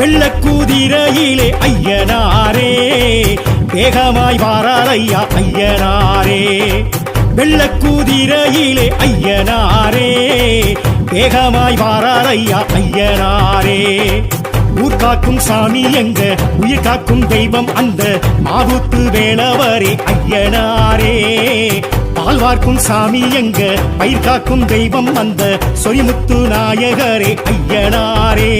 வெள்ளக்கூதிரையிலே ஐயனாரே வேகமாய் வாரார் ஐயா ஐயனாரே. வெள்ளக்கூதிரையிலே ஐயனாரே வேகமாய் வாரார் ஐயா ஐயனாரே. ஊர்காக்கும் சாமி எங்க உயிர் காக்கும் தெய்வம் அந்த மாவுத்து வேளவரே ஐயனாரே. பால்வார்க்கும் சாமி எங்க பயிர் காக்கும் தெய்வம் அந்த சொரிமுத்து நாயகரே ஐயனாரே.